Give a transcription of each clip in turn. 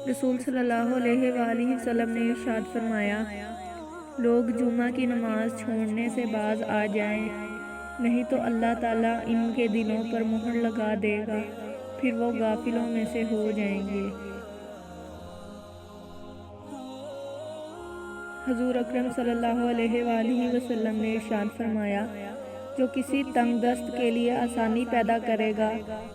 रसूल सल्लल्लाहु अलैहि वसल्लम ने इरशाद फरमाया, लोग जुमा की नमाज छोड़ने से बाज आ जाएं, नहीं तो अल्लाह ताला इनके दिलों पर मुहर लगा देगा, फिर वो गाफिलों में से हो जाएंगे। हजूर अकरम सल्लल्लाहु अलैहि वसल्लम ने इरशाद फरमाया, जो किसी तंगदस्त के लिए आसानी पैदा करेगा,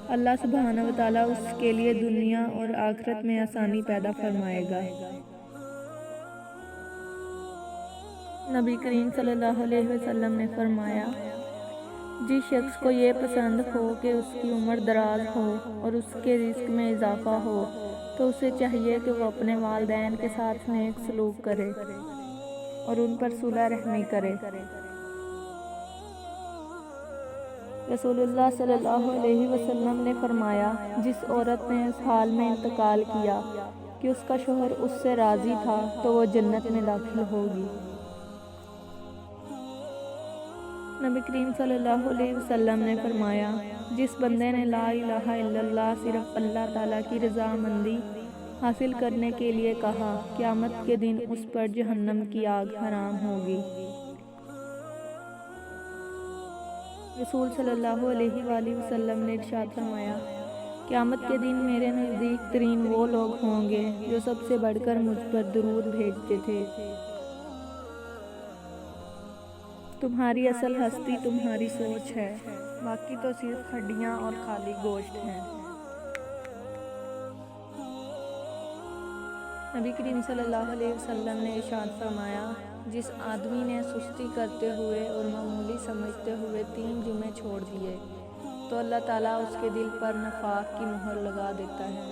अल्लाह सुब्हानहू व तआला उसके लिए दुनिया और आखिरत में आसानी पैदा फरमाएगा। नबी करीम सल्लल्लाहु अलैहि वसल्लम ने फरमाया, जिस शख्स को ये पसंद हो कि उसकी उम्र दराज हो और उसके रिस्क में इजाफा हो, तो उसे चाहिए कि वो अपने वालिदैन के साथ नेक सलूक करे और उन पर सुलह रहमी करे। रसूलुल्लाह सल्लल्लाहु अलैहि वसल्लम ने फरमाया, जिस औरत ने इस हाल में इंतकाल किया कि उसका शोहर उससे राज़ी था, तो वो जन्नत में दाखिल होगी। नबी करीम सल्लल्लाहु अलैहि वसल्लम ने फरमाया, जिस बंदे ने ला इलाहा इल्लल्लाह सिर्फ अल्लाह ताला की रज़ामंदी हासिल करने के लिए कहा, क़यामत के दिन उस पर जहन्नम की आग हराम होगी। रसूल सल्लल्लाहु अलैहि वसल्लम ने इरशाद फरमाया, क़यामत के दिन मेरे नज़दीक तरीन वो लोग होंगे जो सबसे बढ़कर मुझ पर दुरूद भेजते थे। तुम्हारी असल हस्ती तुम्हारी सोच है, बाकी तो सिर्फ हड्डियाँ और खाली गोश्त हैं। नबी करीम सल्लल्लाहु अलैहि वसल्लम ने इरशाद फरमाया, जिस आदमी ने सुस्ती करते हुए और मामूली समझते हुए 3 जुमे छोड़ दिए, तो अल्लाह ताला उसके दिल पर नफाक की मुहर लगा देता है।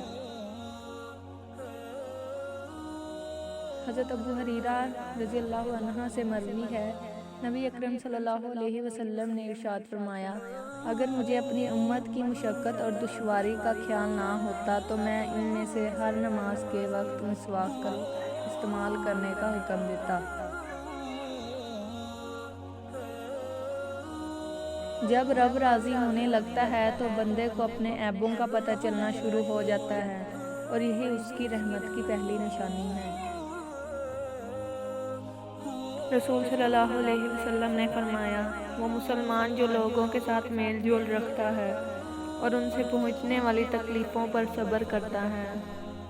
हज़रत अबू हुरैरा रज़ियल्लाहु अन्हु से मरवी है, नबी अकरम सल्लल्लाहु अलैहि वसल्लम ने इरशाद फरमाया, अगर मुझे अपनी उम्मत की मुशक्क़त और दुश्वारी का ख्याल ना होता तो मैं इनमें से हर नमाज के वक्त मिसवाक का इस्तेमाल करने का हुक्म देता। जब रब राज़ी होने लगता है तो बंदे को अपने ऐबों का पता चलना शुरू हो जाता है, और यही उसकी रहमत की पहली निशानी है। रसूल सल्लल्लाहु अलैहि वसल्लम ने फरमाया, वो मुसलमान जो लोगों के साथ मेल जोल रखता है और उनसे पहुँचने वाली तकलीफ़ों पर सब्र करता है,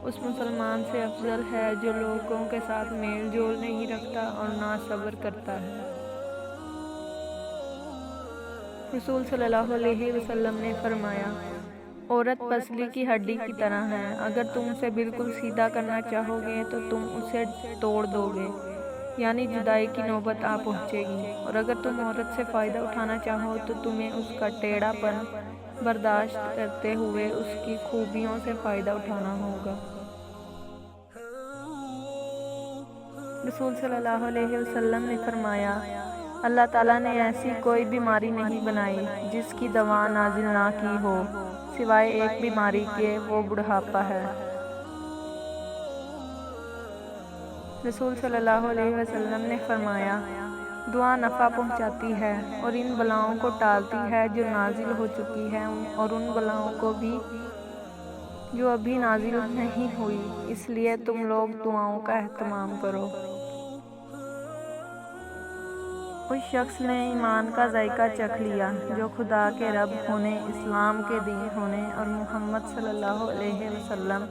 उस मुसलमान से अफजल है जो लोगों के साथ मेल जोल नहीं रखता और ना सब्र करता है। रसूल सल्लल्लाहु अलैहि वसल्लम ने फरमाया, औरत पसली की हड्डी की तरह है, अगर तुम उसे बिल्कुल सीधा करना चाहोगे तो तुम उसे तोड़ दोगे, यानी जुदाई की नौबत आ पहुँचेगी, और अगर तुम औरत से फ़ायदा उठाना चाहो तो तुम्हें उसका टेढ़ापन बर्दाश्त करते हुए उसकी खूबियों से फ़ायदा उठाना होगा। रसूल सल्लल्लाहु अलैहि वसल्लम ने फरमाया, अल्लाह ताला ने ऐसी कोई बीमारी नहीं बनाई जिसकी दवा नाजिल ना की हो, सिवाय एक बीमारी के, वो बुढ़ापा है। रसूल सल्लल्लाहु अलैहि वसल्लम ने फरमाया, दुआ नफ़ा पहुंचाती है और इन बलाओं को टालती है जो नाजिल हो चुकी है, और उन बलाओं को भी जो अभी नाजिल नहीं हुई, इसलिए तुम लोग दुआओं का एहतमाम करो। उस शख्स ने ईमान का जायका चख लिया जो खुदा के रब होने, इस्लाम के दीन होने और मोहम्मद सल्लल्लाहु अलैहि वसल्लम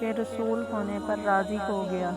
के रसूल होने पर राज़ी हो गया।